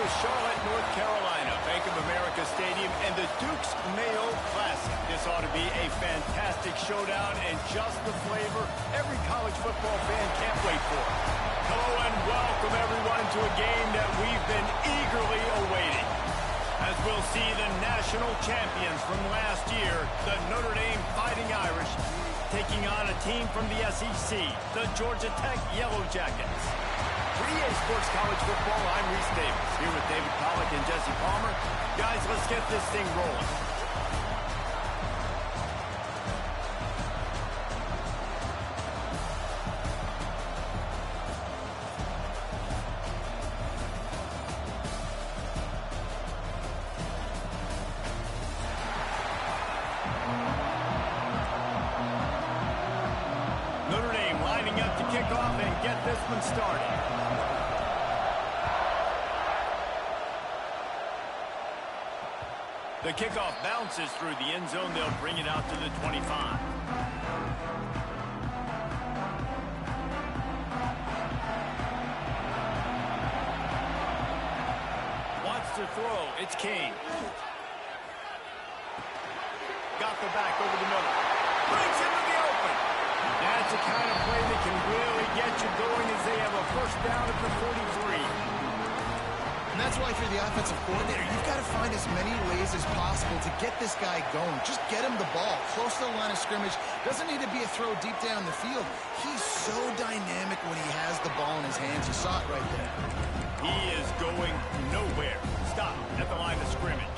to Charlotte, North Carolina, Bank of America Stadium, and the Duke's Mayo Classic. This ought to be a fantastic showdown and just the flavor every college football fan can't wait for. Hello and welcome everyone to a game that we've been eagerly awaiting. As we'll see the national champions from last year, the Notre Dame Fighting Irish, taking on a team from the SEC, the Georgia Tech Yellow Jackets. For EA Sports College Football, I'm Reese Davis, here with David Pollack and Jesse Palmer. Guys, let's get this thing rolling. Notre Dame lining up to kick off and get this one started. The kickoff bounces through the end zone. They'll bring it out to the 25. Wants to throw. It's King. Got the back over the middle. Brings into the open. That's the kind of play that can really get you going as they have a first down at the 43. And that's why if you're the offensive coordinator, you've got to find as many ways as possible to get this guy going. Just get him the ball close to the line of scrimmage. Doesn't need to be a throw deep down the field. He's so dynamic when he has the ball in his hands. You saw it right there. He is going nowhere. Stop at the line of scrimmage.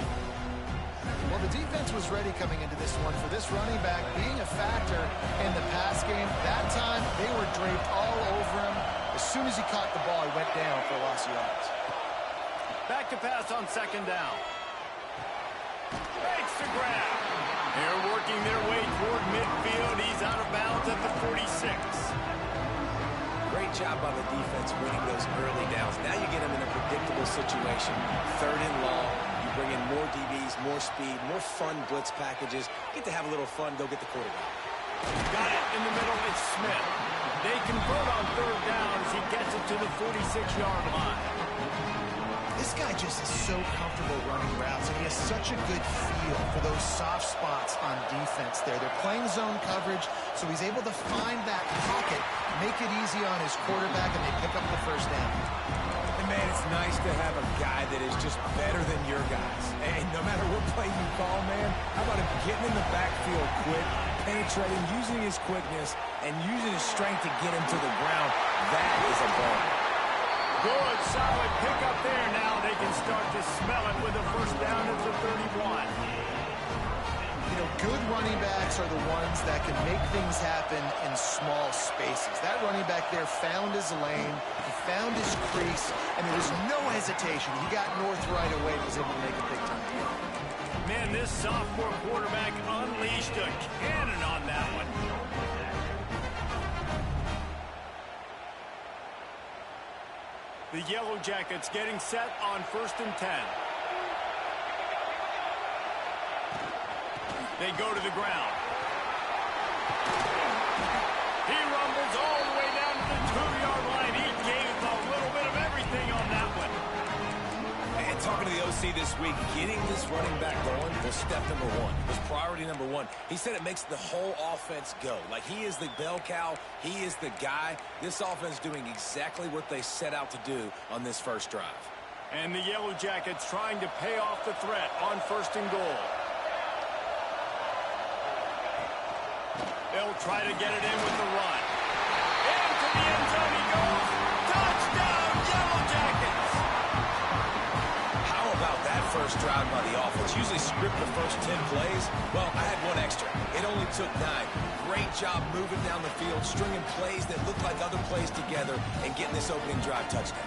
Well, the defense was ready coming into this one for this running back being a factor in the pass game. That time, they were draped all over him. As soon as he caught the ball, he went down for a loss of yards. Back to pass on second down. Makes the grab. They're working their way toward midfield. He's out of bounds at the 46. Great job by the defense winning those early downs. Now you get them in a predictable situation. Third and long. You bring in more DBs, more speed, more fun blitz packages. Get to have a little fun. Go get the quarterback. Got it in the middle. It's Smith. They convert on third down as he gets it to the 46-yard line. This guy just is so comfortable running routes, and he has such a good feel for those soft spots on defense there. They're playing zone coverage, so he's able to find that pocket, make it easy on his quarterback, and they pick up the first down. And man, it's nice to have a guy that is just better than your guys. And no matter what play you call, man, how about him getting in the backfield quick, penetrating, using his quickness, and using his strength to get him to the ground? That is a ball. Good, solid pickup there. Now they can start to smell it with a first down at the 31. You know, good running backs are the ones that can make things happen in small spaces. That running back there found his lane, he found his crease, and there was no hesitation. He got north right away and was able to make a big time. Man, this sophomore quarterback unleashed a cannon on that one. The Yellow Jackets getting set on 1st and 10. They go to the ground. He rumbles all the way down to the 2-yard line. He gave a little bit of everything on that one. And talking to the OC this week, getting this running back going was step number one, was priority number one. He said it makes the whole offense go. Like, he is the bell cow. He is the guy. This offense doing exactly what they set out to do on this first drive. And the Yellow Jackets trying to pay off the threat on 1st and goal. They'll try to get it in with the run. Into the end zone he goes. Touchdown, Yellow Jackets! How about that first drive by the offense? Usually script the first 10 plays. Well, I had one extra. It only took 9. Great job moving down the field, stringing plays that look like other plays together, and getting this opening drive touchdown.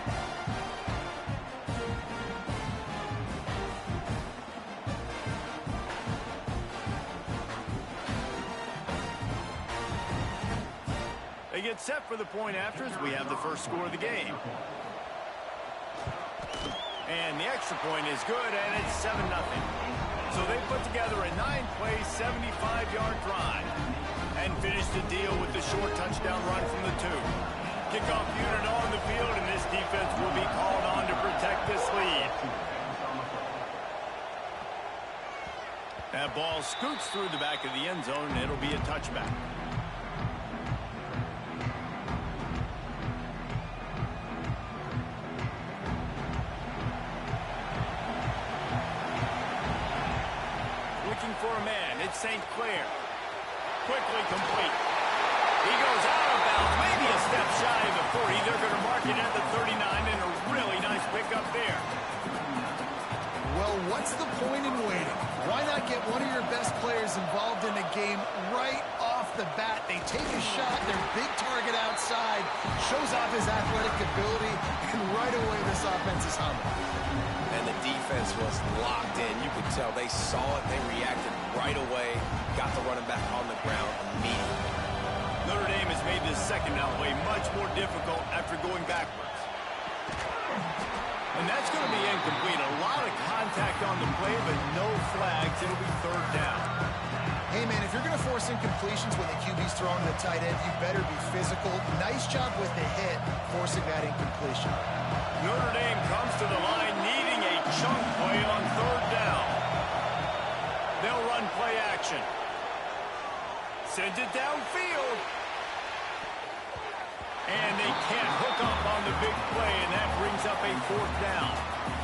They get set for the point afters. We have the first score of the game. And the extra point is good, and it's 7-0. So they put together a 9-play, 75-yard drive and finish the deal with the short touchdown run from the 2. Kickoff unit on the field, and this defense will be called on to protect this lead. ball scoots through the back of the end zone, and it'll be a touchback. Looking for a man. It's St. Clair. Quickly complete. He goes out of bounds, maybe a step shy of the 40. They're going to mark it at the 39, and a really nice pickup there. Well, what's the point in waiting? Why not get one of your best players involved in the game right off the bat? They take a shot, their big target outside, shows off his athletic ability, and right away this offense is humming. And the defense was locked in. You could tell they saw it, they reacted right away, got the running back on the ground immediately. Notre Dame has made this second down play much more difficult after going backwards. And that's going to be incomplete. A lot of contact on the play, but no flags. It'll be third down. Hey, man, if you're going to force incompletions when the QB's throwing to the tight end, you better be physical. Nice job with the hit, forcing that incompletion. Notre Dame comes to the line needing a chunk play on third down. They'll run play action. Sends it downfield. And they can't hook up on the big play, and that brings up a fourth down.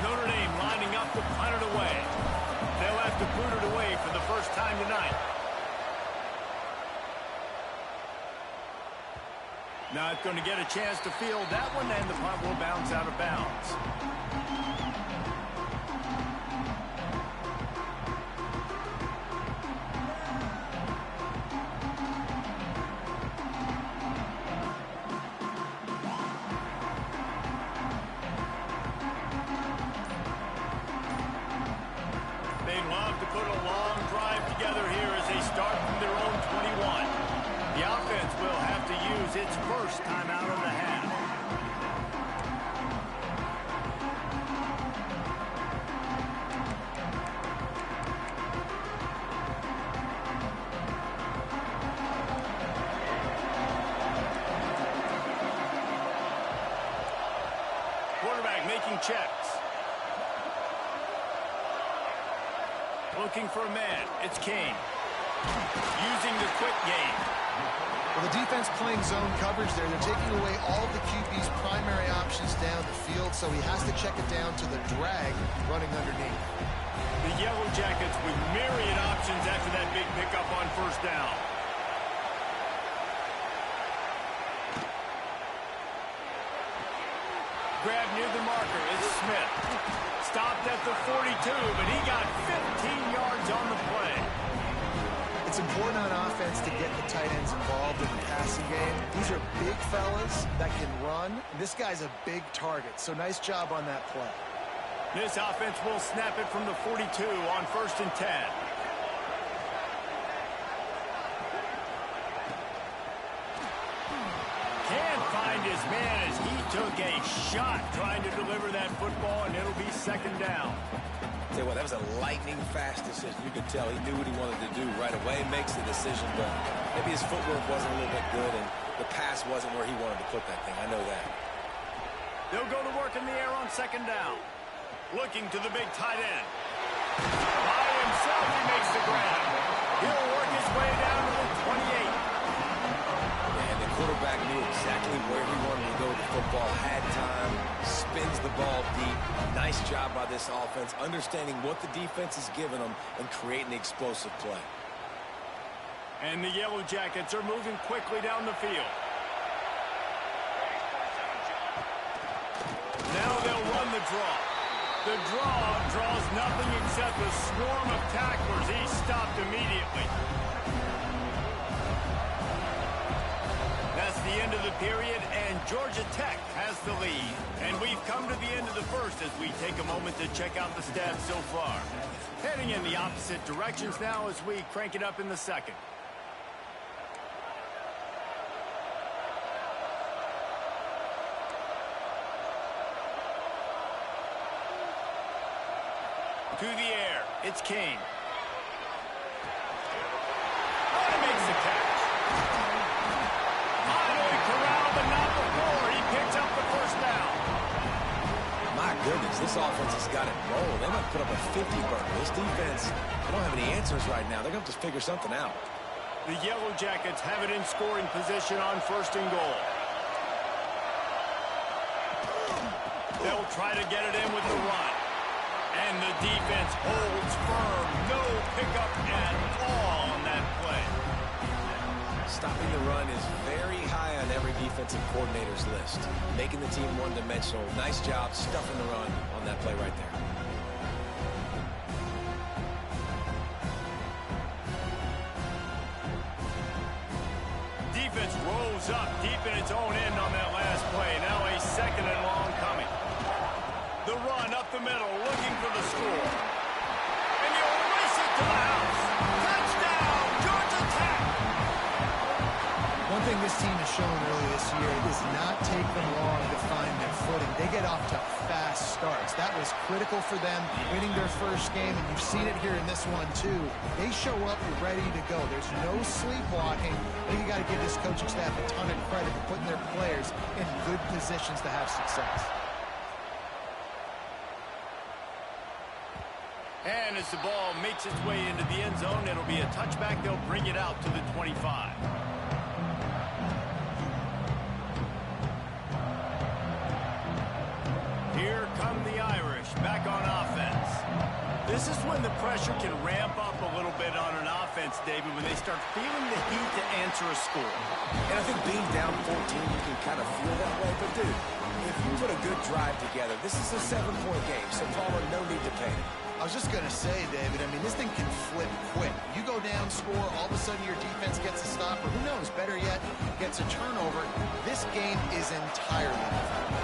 Notre Dame lining up to punt it away. They'll have to boot it away for the first time tonight. Not going to get a chance to field that one, and the punt will bounce out of bounds. Its first time out of the half. Quarterback making checks. Looking for a man. It's Kane. Using the quick game. Well, the defense playing zone coverage there. They're taking away all the QB's primary options down the field, so he has to check it down to the drag running underneath. The Yellow Jackets with myriad options after that big pickup on first down. Grab near the marker is Smith. Stopped at the 42, but he got 15 yards on the play. It's important on offense to get the tight ends involved in the passing game. These are big fellas that can run. This guy's a big target, so nice job on that play. This offense will snap it from the 42 on 1st and 10. Can't find his man as he took a shot trying to deliver that football, and it'll be second down. Tell you what, that was a lightning-fast decision. You could tell he knew what he wanted to do right away. Makes the decision, but maybe his footwork wasn't a little bit good, and the pass wasn't where he wanted to put that thing. I know that. They'll go to work in the air on second down. Looking to the big tight end. By himself, he makes the grab. He'll work his way down to the 28. And the quarterback knew exactly where he wanted to go with the football, had time, spins the ball deep. Nice job by this offense, understanding what the defense is giving them and creating the explosive play. And the Yellow Jackets are moving quickly down the field. Now they'll run the draw. The draw draws nothing except a swarm of tacklers. He's stopped immediately. That's the end of the period, and Georgia Tech has the lead. And we've come to the end of the first as we take a moment to check out the stats so far. Heading in the opposite directions now as we crank it up in the second. To the air, it's Kane. Oh, he makes the catch. Finally corralled, but not before. He picks up the first down. My goodness, this offense has got it rolled. They might put up a 50 burger. This defense, they don't have any answers right now. They're going to have to figure something out. The Yellow Jackets have it in scoring position on 1st and goal. They'll try to get it in with the run. And the defense holds firm. No pickup at all on that play. Stopping the run is very high on every defensive coordinator's list. Making the team one-dimensional. Nice job stuffing the run on that play right there. Defense rose up deep in its own end on that last play. Now a 2nd and long coming. The run up the middle, looking for the score. And he'll race it to the house. Touchdown, Georgia Tech! One thing this team has shown early this year is not take them long to find their footing. They get off to fast starts. That was critical for them, winning their first game, and you've seen it here in this one too. They show up ready to go. There's no sleepwalking. I think you got to give this coaching staff a ton of credit for putting their players in good positions to have success. And as the ball makes its way into the end zone, it'll be a touchback. They'll bring it out to the 25. Here come the Irish back on offense. This is when the pressure can ramp up a little bit on an offense, David, when they start feeling the heat to answer a score. And I think being down 14, you can kind of feel that way. But, dude, if you put a good drive together, this is a 7-point game, so Palmer, no need to panic. I was just going to say, David, I mean, this thing can flip quick. You go down, score, all of a sudden your defense gets a stop, or who knows, better yet, gets a turnover. This game is entirely different.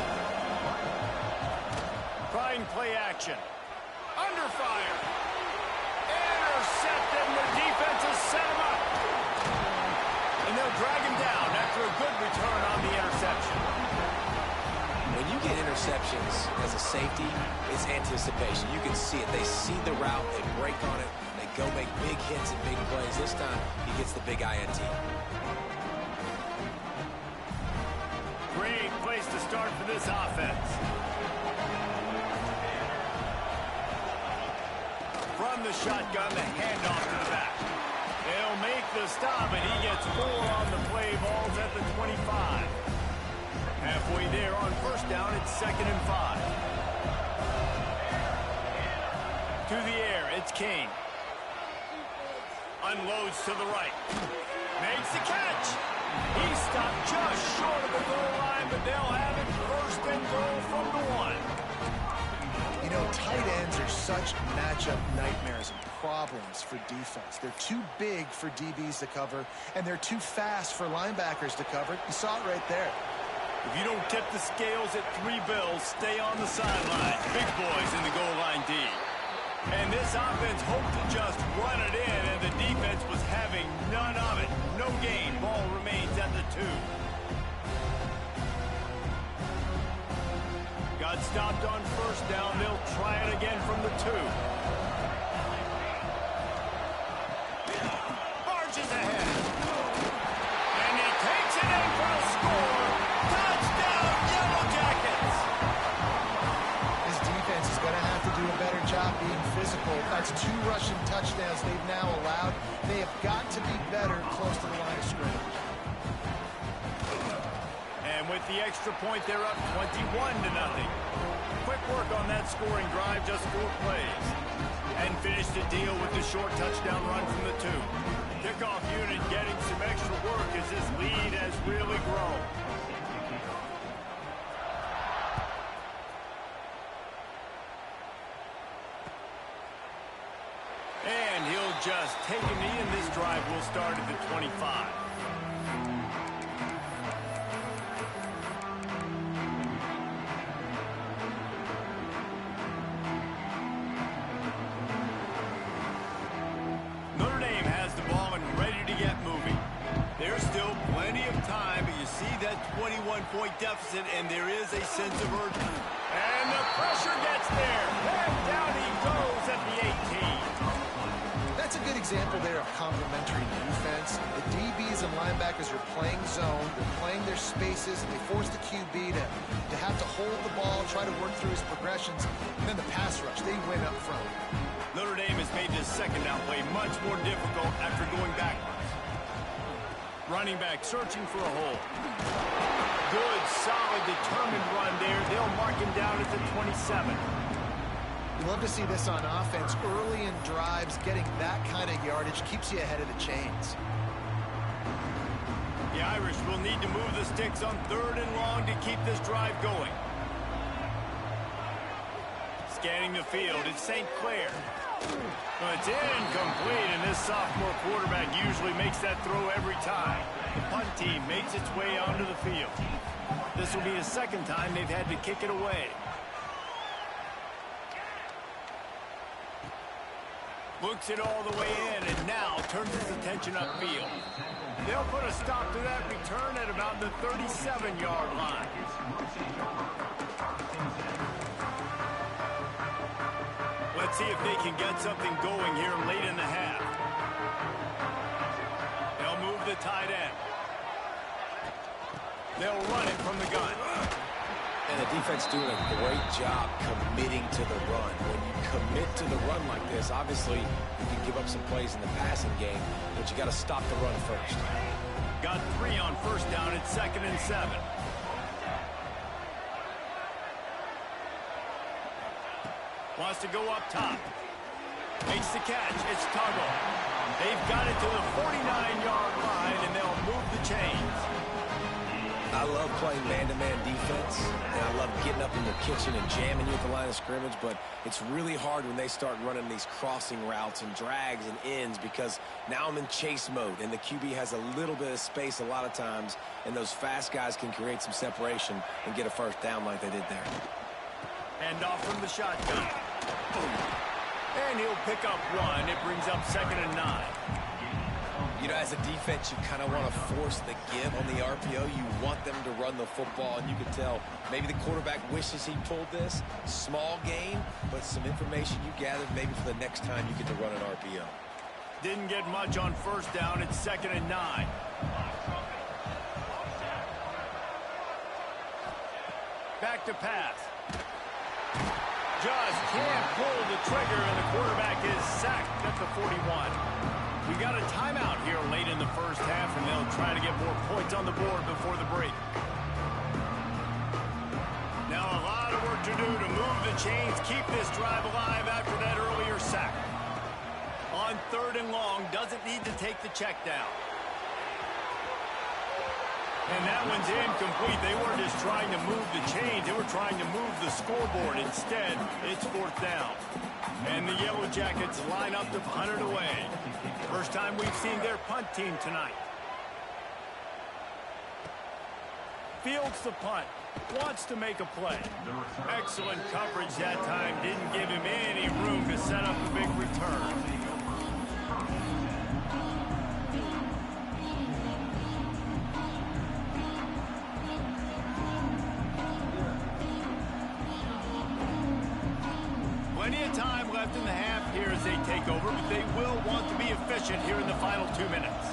Trying play action. Under fire. Intercepted, and the defense has set him up. And they'll drag him down after a good return on the interception. When you get interceptions as a safety, it's anticipation. You can see it. They see the route. They break on it. They go make big hits and big plays. This time, he gets the big INT. Great place to start for this offense. From the shotgun, the handoff to the back. They'll make the stop, and he gets 4 on the play. Ball's at the 25. Halfway there on 1st down, it's 2nd and 5. To the air, it's King. Unloads to the right. Makes the catch. He stopped just short of the goal line, but they'll have it 1st and goal from the 1. You know, tight ends are such matchup nightmares and problems for defense. They're too big for DBs to cover, and they're too fast for linebackers to cover. You saw it right there. If you don't tip the scales at 3 bills, stay on the sideline. Big boys in the goal line D. And this offense hoped to just run it in, and the defense was having none of it. No gain. Ball remains at the 2. Got stopped on 1st down. They'll try it again from the 2. Barges ahead. And he takes it in for a score. Touchdown, Yellow Jackets. This defense is going to have to do a better job being physical. That's 2 rushing touchdowns they've now allowed. They have got to be better close to the line of scrimmage. And with the extra point, they're up 21-0. Quick work on that scoring drive, just 4 plays. And finished the deal with the short touchdown run from the 2. Kickoff unit getting some extra work as this lead has really grown. And he'll just take a knee, and this drive will start at the 25. Notre Dame has the ball and ready to get moving. There's still plenty of time, but you see that 21-point deficit, and there is a sense of urgency. And the pressure gets there. And down he goes at the 18. That's a good example there of complementary defense. The DBs and linebackers are playing zone. They're playing their spaces, and they force the QB to have to hold the ball, try to work through his progressions. And then the pass rush, they win up front. Notre Dame has made this second down play much more difficult after going backwards. Running back searching for a hole. Good, solid, determined run there. They'll mark him down at the 27. You love to see this on offense. Early in drives, getting that kind of yardage keeps you ahead of the chains. The Irish will need to move the sticks on 3rd and long to keep this drive going. Scanning the field, it's St. Clair. Well, it's incomplete, and this sophomore quarterback usually makes that throw every time. The punt team makes its way onto the field. This will be the second time they've had to kick it away. Looks it all the way in, and now turns his attention upfield. They'll put a stop to that return at about the 37-yard line. Let's see if they can get something going here late in the half. They'll move the tight end. They'll run it from the gun. And the defense doing a great job committing to the run. When you commit to the run like this, obviously you can give up some plays in the passing game, but you got to stop the run first. Got 3 on first down at 2nd and 7. Wants to go up top. Makes the catch. It's Tuggle. They've got it to the 49-yard line, and they'll move the chains. I love playing man-to-man defense, and I love getting up in the kitchen and jamming you at the line of scrimmage, but it's really hard when they start running these crossing routes and drags and ends because now I'm in chase mode, and the QB has a little bit of space a lot of times, and those fast guys can create some separation and get a first down like they did there. Hand off from the shotgun. And he'll pick up 1. It brings up 2nd and 9. You know, as a defense, you kind of want to force the give on the RPO. You want them to run the football, and you can tell maybe the quarterback wishes he pulled this. Small gain, but some information you gathered maybe for the next time you get to run an RPO. Didn't get much on first down. It's 2nd and 9. Back to pass. Just can't pull the trigger, and the quarterback is sacked at the 41. We got a timeout here late in the first half, and they'll try to get more points on the board before the break. Now a lot of work to do to move the chains, keep this drive alive after that earlier sack. On 3rd and long, doesn't need to take the check down. And that one's incomplete. They weren't just trying to move the chains. They were trying to move the scoreboard. Instead, it's 4th down. And the Yellow Jackets line up to punt it away. First time we've seen their punt team tonight. Fields the punt. Wants to make a play. Excellent coverage that time. Didn't give him any room to set up a big return. Plenty of time left in the half here as they take over, but they will want to be efficient here in the final 2 minutes.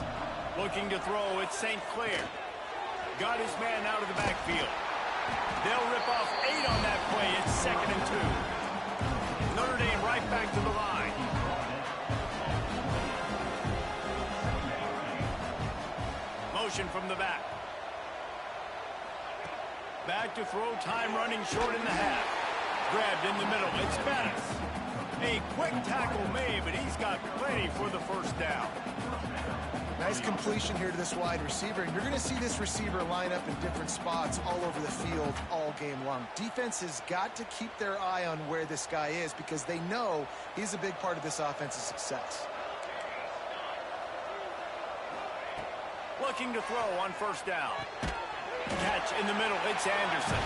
Looking to throw, it's St. Clair. Got his man out of the backfield. They'll rip off 8 on that play. It's 2nd and 2. Notre Dame right back to the line. Motion from the back. Back to throw, time running short in the half. Grabbed in the middle. It's Bettis. A quick tackle made, but he's got plenty for the first down. Nice completion here to this wide receiver, and you're going to see this receiver line up in different spots all over the field all game long. Defense has got to keep their eye on where this guy is because they know he's a big part of this offense's success. Looking to throw on first down. Catch in the middle. It's Anderson.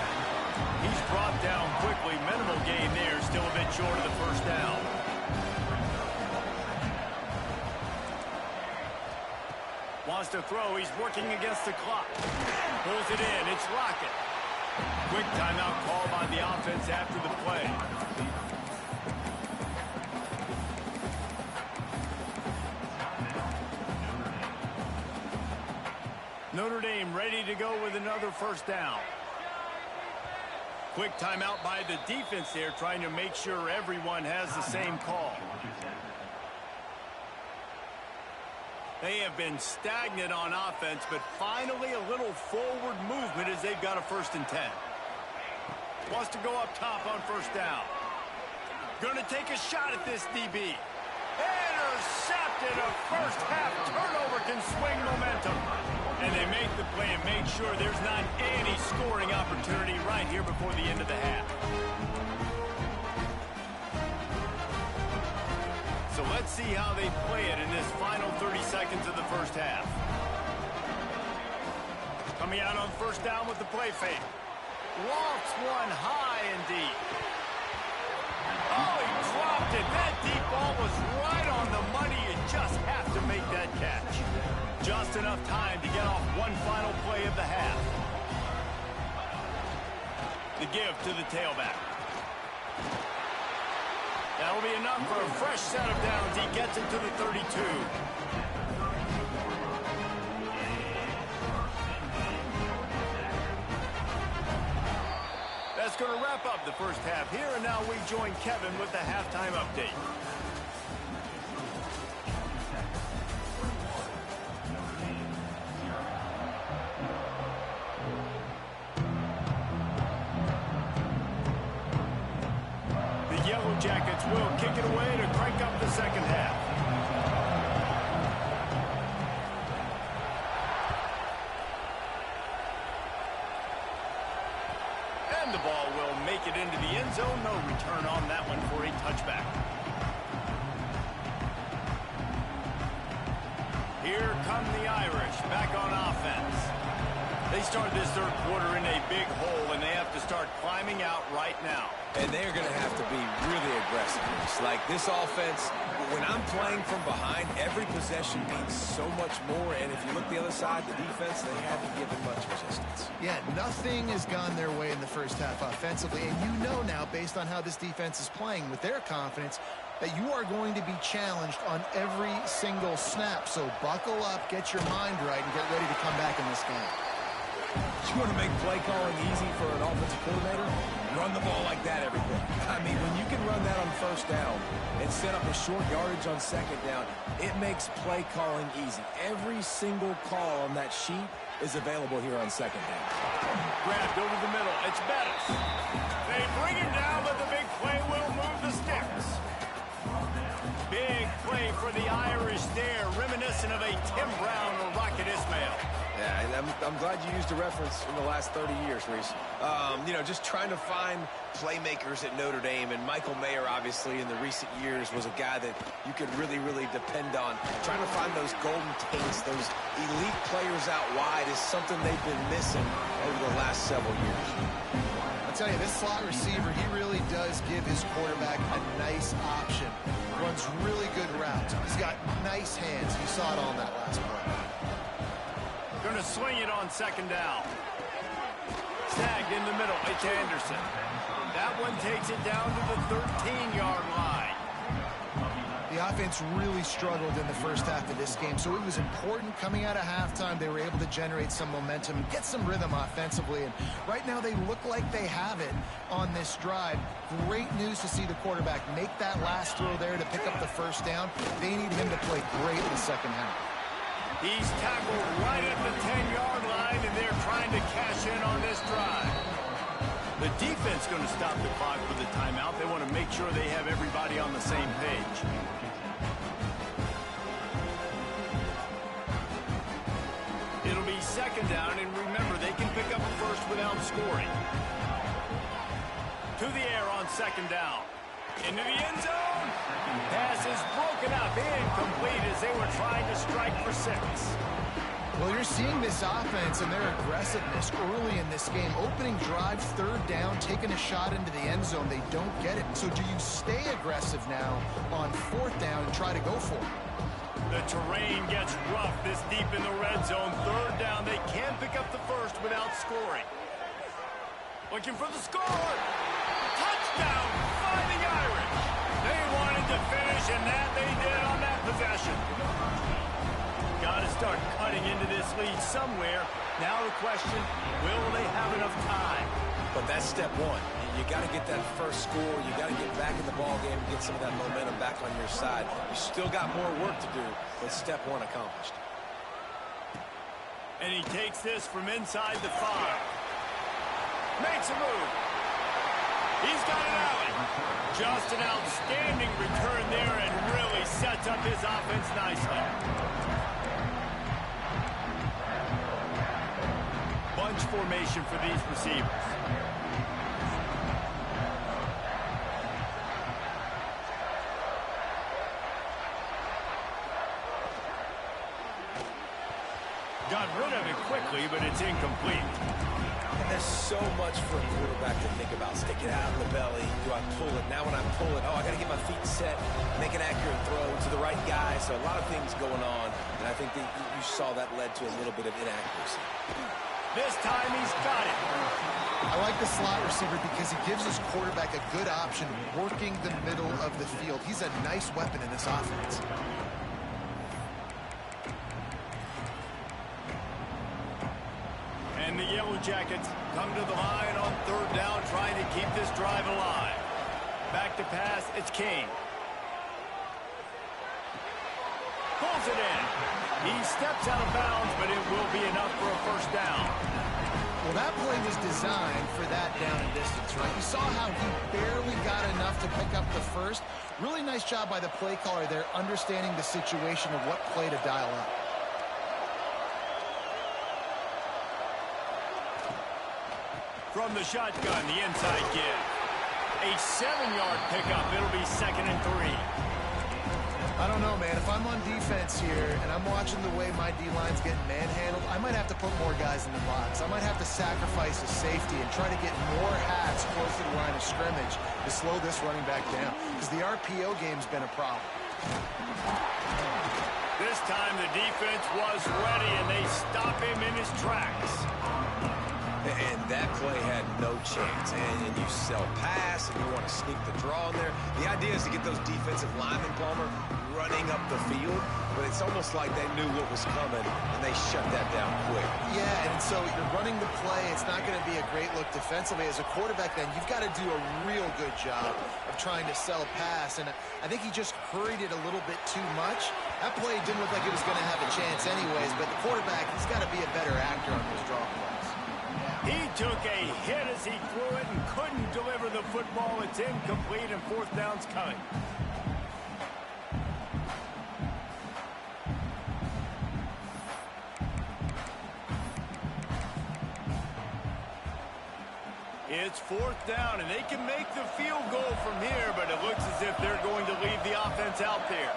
He's brought down quickly. Minimal gain there. Still a bit short of the first down. Wants to throw. He's working against the clock. Pulls it in. It's Lockett. Quick timeout call by the offense after the play. Notre Dame ready to go with another first down. Quick timeout by the defense there, trying to make sure everyone has the same call. They have been stagnant on offense, but finally a little forward movement as they've got a 1st and 10. Wants to go up top on 1st down. Going to take a shot at this DB. Intercepted. A first half turnover can swing momentum. And they make the play and make sure there's not any scoring opportunity right here before the end of the half. So let's see how they play it in this final 30 seconds of the 1st half. Coming out on 1st down with the play fake. Lofts one high and deep. Oh, he dropped it. That deep ball was right on the money. You just have to make that catch. Just enough time to get off one final play of the half. The give to the tailback. That'll be enough for a fresh set of downs. He gets it to the 32. That's going to wrap up the 1st half here, and now we join Kevin with the halftime update. The Yellow Jackets will kick it away to crank up the 2nd half. And the ball will make it into the end zone. No return on that one for a touchback. Here come the Irish back on offense. They started this 3rd quarter in a big hole, and they have to start climbing out right now. And they're going to have to be really aggressive. Like this offense, when I'm playing from behind, every possession means so much more. And if you look the other side, the defense, they haven't given much resistance. Yeah, nothing has gone their way in the 1st half offensively. And you know now, based on how this defense is playing with their confidence, that you are going to be challenged on every single snap. So buckle up, get your mind right, and get ready to come back in this game. You want to make play calling easy for an offensive coordinator? Run the ball like that every play. I mean, when you can run that on 1st down and set up a short yardage on 2nd down, it makes play calling easy. Every single call on that sheet is available here on 2nd down. Grabbed over the middle. It's Bettis. They bring him down, but the big play will move the sticks. Big play for the Irish there, reminiscent of a Tim Brown or Rocket Ismail. Yeah, and I'm glad you used a reference in the last 30 years, Reese. You know, just trying to find playmakers at Notre Dame, and Michael Mayer, obviously, in the recent years, was a guy that you could really, really depend on. Trying to find those golden taints, those elite players out wide is something they've been missing over the last several years. I'll tell you, this slot receiver, he really does give his quarterback a nice option. Runs really good routes. He's got nice hands. You saw it on that last play. Going to swing it on 2nd down. Snagged in the middle. It's Anderson. That one takes it down to the 13-yard line. The offense really struggled in the 1st half of this game, so it was important coming out of halftime. They were able to generate some momentum and get some rhythm offensively, and right now they look like they have it on this drive. Great news to see the quarterback make that last throw there to pick up the 1st down. They need him to play great in the 2nd half. He's tackled right at the 10-yard line, and they're trying to cash in on this drive. The defense going to stop the clock with the timeout. They want to make sure they have everybody on the same page. It'll be 2nd down, and remember, they can pick up a 1st without scoring. To the air on 2nd down. Into the end zone. Pass is broken up, incomplete as they were trying to strike for 6. Well, you're seeing this offense and their aggressiveness early in this game. Opening drive, 3rd down, taking a shot into the end zone. They don't get it. So do you stay aggressive now on 4th down and try to go for it? The terrain gets rough this deep in the red zone. 3rd down, they can't pick up the 1st without scoring. Looking for the score. Touchdown by the Irish. They wanted to finish, and that they did on that possession. Got to start cutting into this lead somewhere. Now the question, will they have enough time? But that's step one. You got to get that first score. You got to get back in the ball game and get some of that momentum back on your side. You still got more work to do, but step one accomplished. And he takes this from inside the 5. Makes a move. He's got an alley. Just an outstanding return there and really sets up his offense nicely. Bunch formation for these receivers. Got rid of it quickly, but it's incomplete. And there's so much for a quarterback to think about. Stick it out in the belly. Do I pull it? Now when I pull it, I got to get my feet set, make an accurate throw to the right guy. So a lot of things going on, and I think that you saw that led to a little bit of inaccuracy. This time he's got it. I like the slot receiver because he gives his quarterback a good option working the middle of the field. He's a nice weapon in this offense. And the Yellow Jackets come to the line on 3rd down, trying to keep this drive alive. Back to pass, it's King. Pulls it in. He steps out of bounds, but it will be enough for a first down. Well, that play was designed for that down and distance, right? You saw how he barely got enough to pick up the first. Really nice job by the play caller there, understanding the situation of what play to dial up. From the shotgun, the inside give. A 7-yard pickup. It'll be 2nd and 3. I don't know, man. If I'm on defense here and I'm watching the way my D-line's getting manhandled, I might have to put more guys in the box. I might have to sacrifice a safety and try to get more hats close to the line of scrimmage to slow this running back down, because the RPO game's been a problem. This time the defense was ready, and they stop him in his tracks. And that play had no chance. And you sell pass, and you want to sneak the draw in there. The idea is to get those defensive linemen, Palmer, running up the field. But it's almost like they knew what was coming, and they shut that down quick. Yeah, and so you're running the play. It's not going to be a great look defensively. As a quarterback, then, you've got to do a real good job of trying to sell pass. And I think he just hurried it a little bit too much. That play didn't look like it was going to have a chance anyways. But the quarterback, he's got to be a better actor on those draw plays. He took a hit as he threw it and couldn't deliver the football. It's incomplete, and 4th down's coming. It's 4th down, and they can make the field goal from here, but it looks as if they're going to leave the offense out there.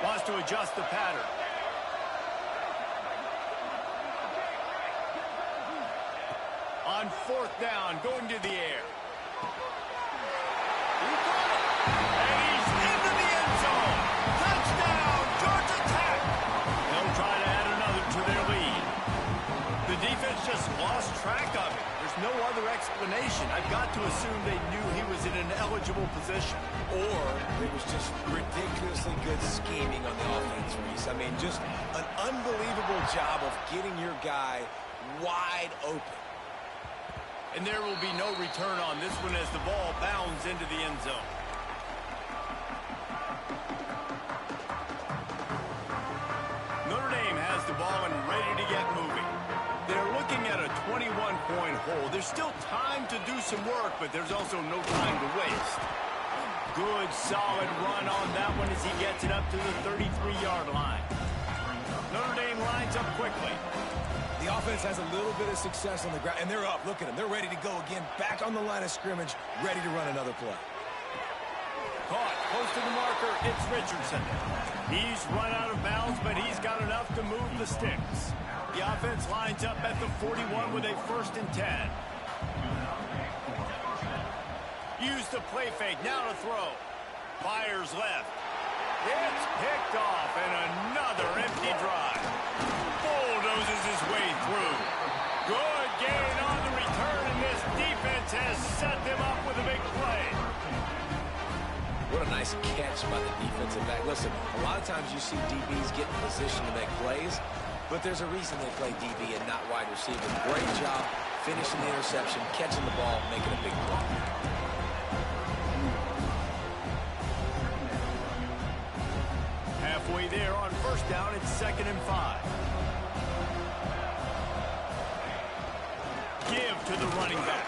Wants to adjust the pattern. On 4th down, going to the air. He got it. And he's into the end zone. Touchdown, Georgia Tech. They'll try to add another to their lead. The defense just lost track of it. There's no other explanation. I've got to assume they knew he was in an eligible position. Or it was just ridiculously good scheming on the offense, Reese. I mean, just an unbelievable job of getting your guy wide open. And there will be no return on this one as the ball bounds into the end zone. Notre Dame has the ball and ready to get moving. They're looking at a 21-point hole. There's still time to do some work, but there's also no time to waste. Good, solid run on that one as he gets it up to the 33-yard line. Notre Dame lines up quickly. The offense has a little bit of success on the ground, and they're up. Look at them. They're ready to go again, back on the line of scrimmage, ready to run another play. Caught close to the marker. It's Richardson. He's run out of bounds, but he's got enough to move the sticks. The offense lines up at the 41 with a 1st and 10. Use the play fake. Now to throw. Fires left. It's picked off, and another empty drive. Bulldozes his way through. Good gain on the return, and this defense has set them up with a big play. What a nice catch by the defensive back. Listen, a lot of times you see DBs get in position to make plays, but there's a reason they play DB and not wide receiver. Great job finishing the interception, catching the ball, making a big play. Halfway there on first down, it's 2nd and 5. Give to the running back.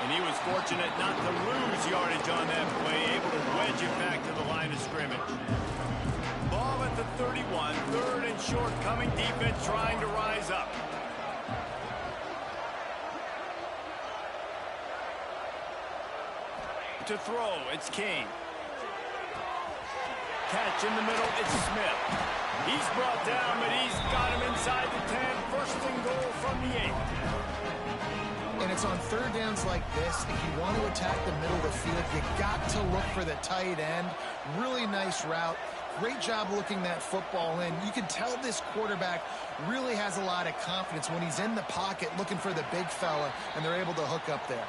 And he was fortunate not to lose yardage on that play, able to wedge it back to the line of scrimmage. Ball at the 31, 3rd and short coming, defense trying to rise up. To throw, it's King. Catch in the middle, it's Smith. He's brought down, but he's got him inside the 10. 1st and goal from the 8. And it's on 3rd downs like this. If you want to attack the middle of the field, you got to look for the tight end. Really nice route. Great job looking that football in. You can tell this quarterback really has a lot of confidence when he's in the pocket looking for the big fella, and they're able to hook up there.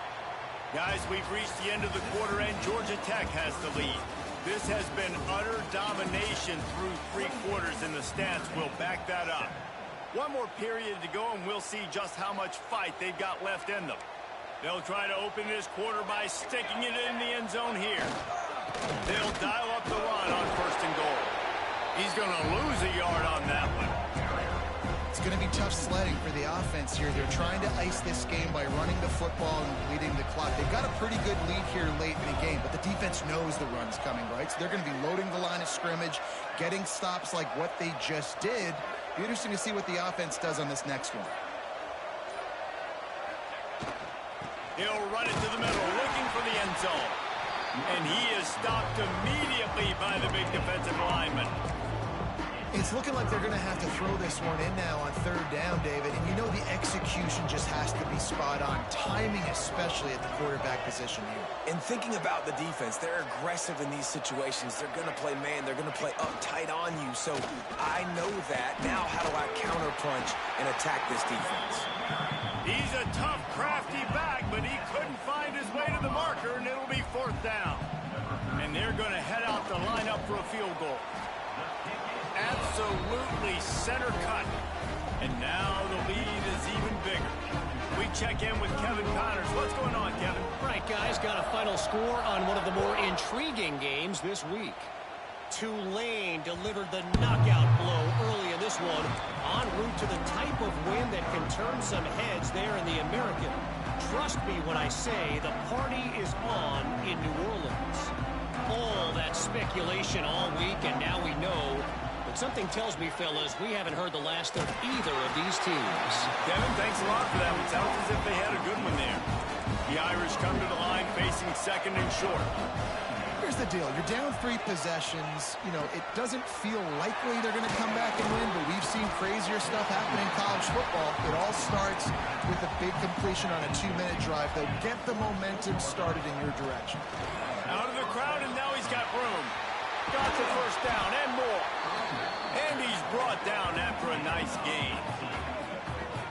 Guys, we've reached the end of the quarter, and Georgia Tech has the lead. This has been utter domination through 3 quarters, and the stats will back that up. One more period to go, and we'll see just how much fight they've got left in them. They'll try to open this quarter by sticking it in the end zone here. They'll dial up the run on 1st and goal. He's going to lose a yard on that one. It's going to be tough sledding for the offense here. They're trying to ice this game by running the football and leading the clock. They've got a pretty good lead here late in the game, but the defense knows the run's coming, right? So they're going to be loading the line of scrimmage, getting stops like what they just did. Be interesting to see what the offense does on this next one. He'll run it to the middle, looking for the end zone. And he is stopped immediately by the big defensive lineman. It's looking like they're going to have to throw this one in now on 3rd down, David. And you know the execution just has to be spot on. Timing especially at the quarterback position here. And thinking about the defense, they're aggressive in these situations. They're going to play man. They're going to play up tight on you. So I know that. Now how do I counterpunch and attack this defense? He's a tough, crafty back, but he couldn't find his way to the marker, and it'll be 4th down. And they're going to head out the lineup for a field goal. Absolutely center cut. And now the lead is even bigger. We check in with Kevin Connors. What's going on, Kevin? Right, guys, got a final score on one of the more intriguing games this week. Tulane delivered the knockout blow early in this one, en route to the type of win that can turn some heads there in the American. Trust me when I say the party is on in New Orleans. All that speculation all week, and now we know. But something tells me, fellas, we haven't heard the last of either of these teams. Kevin, thanks a lot for that. It sounds as if they had a good one there. The Irish come to the line facing 2nd and short. Here's the deal. You're down 3 possessions. You know, it doesn't feel likely they're going to come back and win, but we've seen crazier stuff happen in college football. It all starts with a big completion on a 2-minute drive. They'll get the momentum started in your direction. Out of the crowd, and now he's got room. Got the 1st down and more. And he's brought down after a nice gain.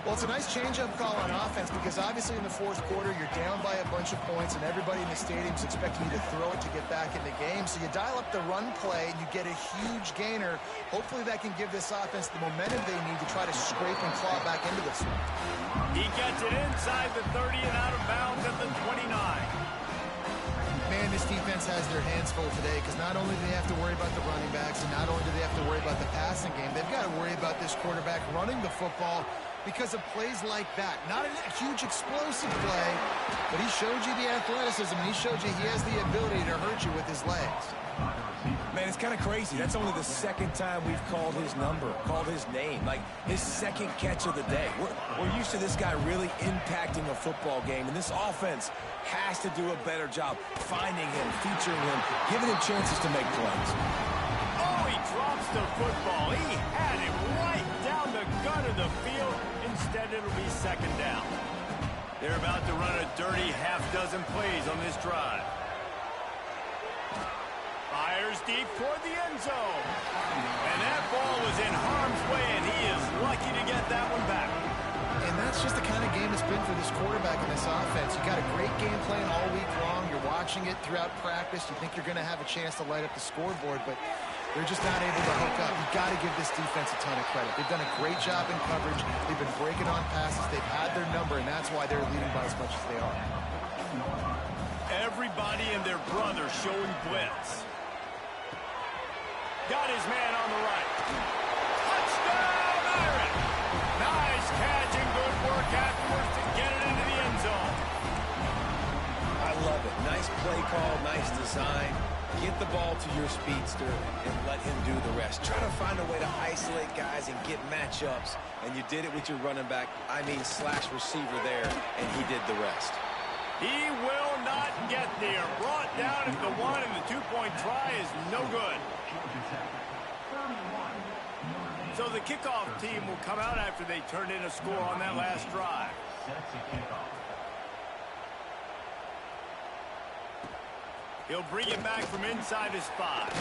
Well, it's a nice change-up call on offense because obviously in the 4th quarter, you're down by a bunch of points and everybody in the stadium's expecting you to throw it to get back in the game. So you dial up the run play and you get a huge gainer. Hopefully that can give this offense the momentum they need to try to scrape and claw back into this one. He gets it inside the 30 and out of bounds at the 29. Man, this defense has their hands full today because not only do they have to worry about the running backs and not only do they have to worry about the passing game, they've got to worry about this quarterback running the football because of plays like that. Not a huge explosive play, but he showed you the athleticism and he showed you he has the ability to hurt you with his legs. Man, it's kind of crazy. That's only the 2nd time we've called his number, called his name, like his 2nd catch of the day. We're used to this guy really impacting a football game, and this offense has to do a better job finding him, featuring him, giving him chances to make plays. Oh, he drops the football. He had it right down the gut of the field. Instead, it'll be 2nd down. They're about to run a dirty half-dozen plays on this drive. Fires deep toward the end zone. And that ball was in harm's way, and he is lucky to get that one back. And that's just the kind of game it's been for this quarterback in this offense. You got a great game plan all week long. You're watching it throughout practice. You think you're going to have a chance to light up the scoreboard, but They're just not able to hook up. You've got to give this defense a ton of credit. They've done a great job in coverage. They've been breaking on passes. They've had their number, and that's why they're leading by as much as they are. Everybody and their brother showing blitz. Got his man on the right. Touchdown, Irish! Nice catch and good work afterwards to get it into the end zone. I love it. Nice play call, nice design. Get the ball to your speedster and let him do the rest. Try to find a way to isolate guys and get matchups, and you did it with your running back, slash receiver there, and he did the rest. He will not get there. Brought down at the 1, and the 2-point try is no good. So the kickoff team will come out after they turned in a score on that last drive. He'll bring it back from inside his 5.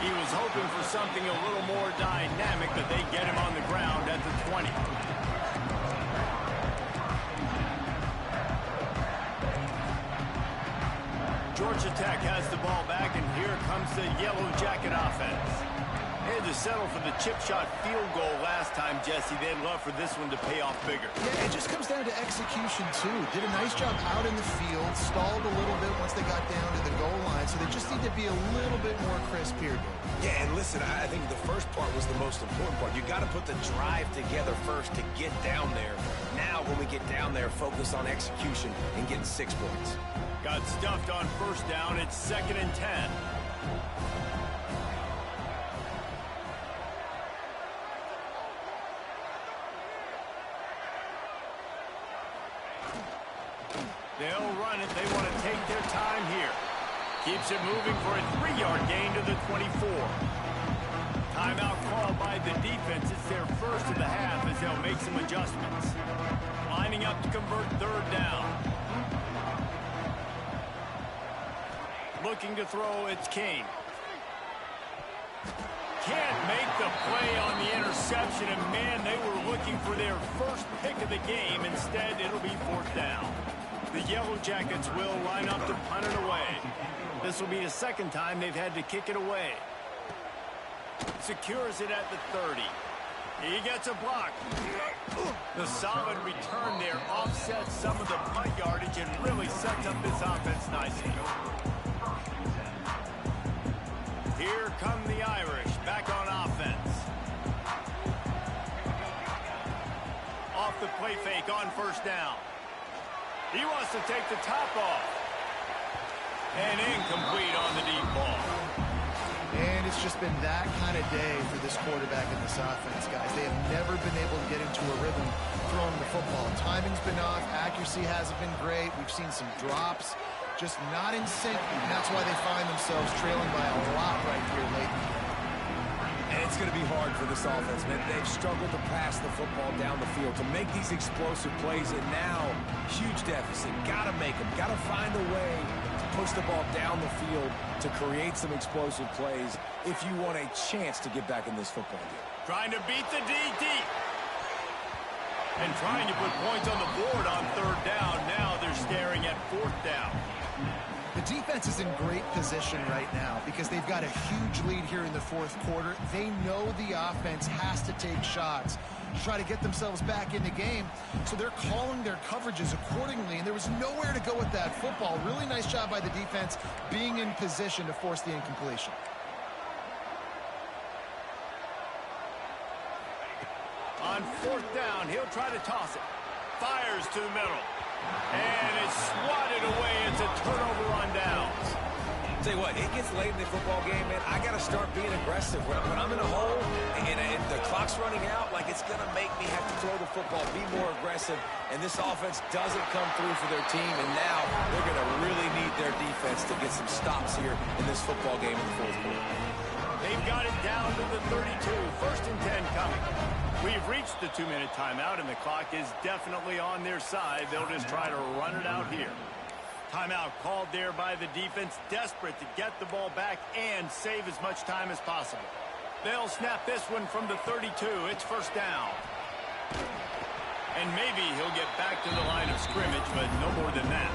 He was hoping for something a little more dynamic, but they get him on the ground at the 20. Georgia Tech has the ball back, and here comes the Yellow Jacket offense. They had to settle for the chip shot field goal last time, Jesse. They'd love for this one to pay off bigger. Yeah, it just comes down to execution, too. Did a nice job out in the field, stalled a little bit once they got down to the goal line, so they just need to be a little bit more crisp here, Dave. Yeah, and listen, I think the first part was the most important part. You got to put the drive together first to get down there. Now, when we get down there, focus on execution and getting 6 points. Got stuffed on first down. It's 2nd and 10. They'll run it. They want to take their time here. Keeps it moving for a 3-yard gain to the 24. Timeout called by the defense. It's their first of the half as they'll make some adjustments. Lining up to convert 3rd down. Looking to throw, it's King. Can't make the play on the interception, and man, they were looking for their first pick of the game. Instead, it'll be 4th down. The Yellow Jackets will line up to punt it away. This will be the 2nd time they've had to kick it away. Secures it at the 30. He gets a block. The solid return there offsets some of the punt yardage and really sets up this offense nicely. Here come the Irish back on offense. Off the play fake on first down. He wants to take the top off. And incomplete on the deep ball. And it's just been that kind of day for this quarterback and this offense, guys. They have never been able to get into a rhythm throwing the football. Timing's been off. Accuracy hasn't been great. We've seen some drops. Just not in sync, and that's why they find themselves trailing by a lot right here late in the game. And it's going to be hard for this offense, man. They've struggled to pass the football down the field, to make these explosive plays, and now, huge deficit. Got to make them. Got to find a way to push the ball down the field to create some explosive plays if you want a chance to get back in this football game. Trying to beat the D deep. And trying to put points on the board on 3rd down. Now they're staring at 4th down. The defense is in great position right now because they've got a huge lead here in the 4th quarter. They know the offense has to take shots to try to get themselves back in the game, so they're calling their coverages accordingly, and there was nowhere to go with that football. Really nice job by the defense being in position to force the incompletion. On 4th down, he'll try to toss it. Fires to the middle. And it's swatted away. It's a turnover on downs. Tell you what, it gets late in the football game, man. I got to start being aggressive. When I'm in a hole and the clock's running out, like, it's going to make me have to throw the football, be more aggressive. And this offense doesn't come through for their team. And now they're going to really need their defense to get some stops here in this football game in the 4th quarter. They've got it down to the 32. 1st and 10 coming. We've reached the 2-minute timeout, and the clock is definitely on their side. They'll just try to run it out here. Timeout called there by the defense, desperate to get the ball back and save as much time as possible. They'll snap this one from the 32. It's 1st down. And maybe he'll get back to the line of scrimmage, but no more than that.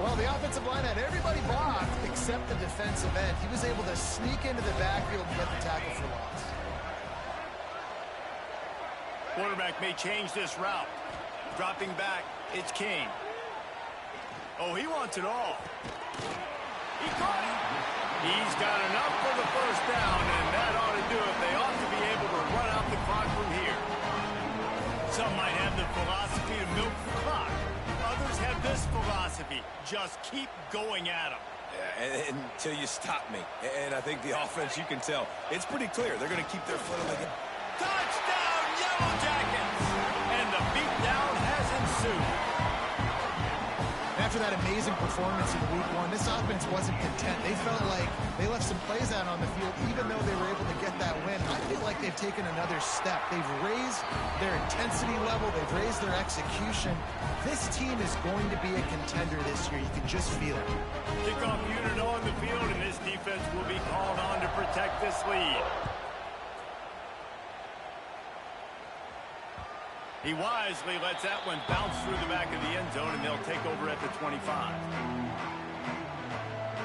Well, the offensive line had everybody blocked except the defensive end. He was able to sneak into the backfield and get the tackle for loss. Quarterback may change this route. Dropping back, it's Kane. Oh, he wants it all. He caught it. He's got enough for the first down, and that ought to do it. They ought to be able to run out the clock from here. Some might have the philosophy to milk the clock. Others have this philosophy. Just keep going at them. Yeah, until you stop me. And I think the offense, you can tell, it's pretty clear. They're going to keep their foot on the gas. Touchdown, Yellow Jackets! And the beatdown has ensued. After that amazing performance in week one, this offense wasn't content. They felt like they left some plays out on the field, even though they were able to get that win. I feel like they've taken another step. They've raised their intensity level. They've raised their execution. This team is going to be a contender this year. You can just feel it. Kickoff unit on the field, and this defense will be called on to protect this lead. He wisely lets that one bounce through the back of the end zone, and they'll take over at the 25.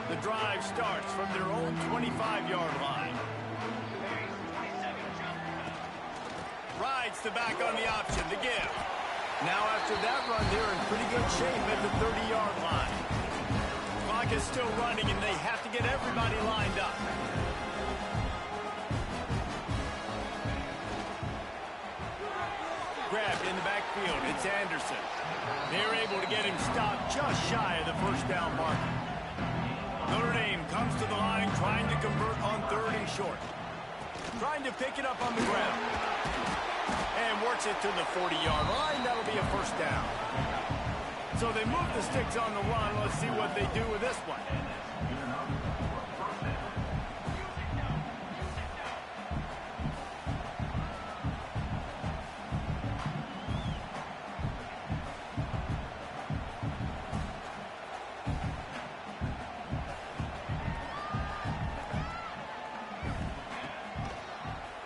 The drive starts from their own 25-yard line. Rides the back on the option, the give. Now after that run, they're in pretty good shape at the 30-yard line. Clock is still running, and they have to get everybody lined up. Grabbed in the backfield, it's Anderson. They're able to get him stopped just shy of the first down marker. Notre Dame comes to the line trying to convert on 3rd and short. Trying to pick it up on the ground. And works it to the 40-yard line. That'll be a first down. So they move the sticks on the run. Let's see what they do with this one.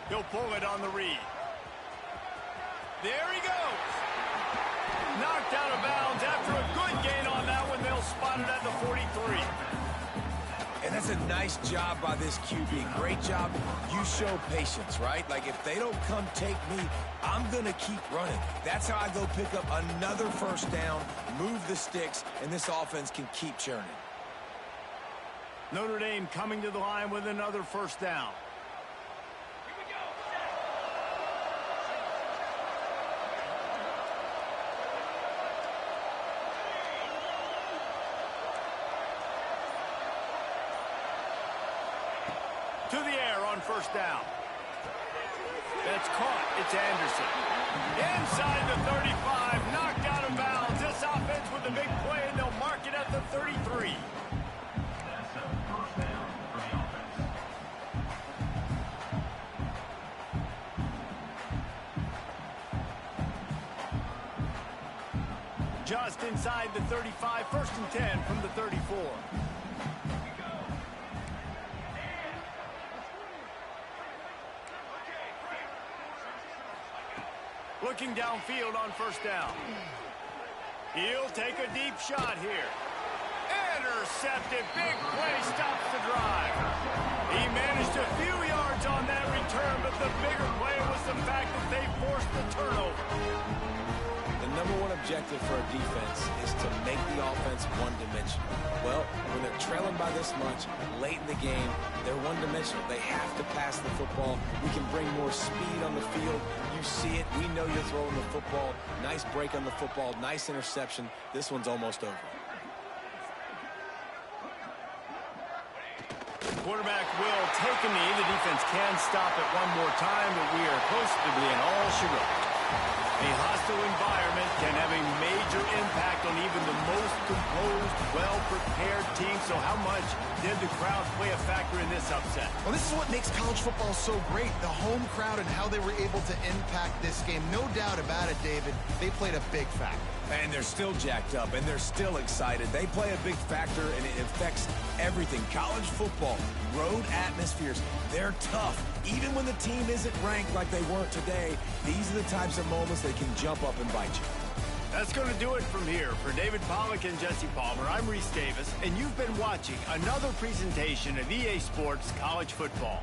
He'll pull it on the read. There he goes. Knocked out of bounds after a good gain on that one. They'll spot it at the 43. And that's a nice job by this QB. Great job. You show patience, right? Like, if they don't come take me, I'm going to keep running. That's how I go pick up another first down, move the sticks, and this offense can keep churning. Notre Dame coming to the line with another first down. To the air on first down. That's caught. It's Anderson. Inside the 35, knocked out of bounds. This offense with a big play, and they'll mark it at the 33. Just inside the 35, 1st and 10 from the 34. Looking downfield on first down. He'll take a deep shot here. Intercepted. Big play stops the drive. He managed a few yards on that return, but the bigger play was the fact that they forced the turnover. The number one objective for a defense is to make the offense one-dimensional. Well, when they're trailing by this much, late in the game, they're one-dimensional. They have to pass the football. We can bring more speed on the field. You see it. We know you're throwing the football. Nice break on the football. Nice interception. This one's almost over. Quarterback will take a knee. The defense can stop it one more time, but we are close to being all she wrote. A hostile environment can have a major impact on even the most composed, well-prepared team. So how much did the crowd play a factor in this upset? Well, this is what makes college football so great. The home crowd and how they were able to impact this game. No doubt about it, David. They played a big factor. And they're still jacked up, and they're still excited. They play a big factor, and it affects everything. College football, road atmospheres, they're tough. Even when the team isn't ranked like they weren't today, these are the types of moments that can jump up and bite you. That's going to do it from here. For David Pollack and Jesse Palmer, I'm Reese Davis, and you've been watching another presentation of EA Sports College Football.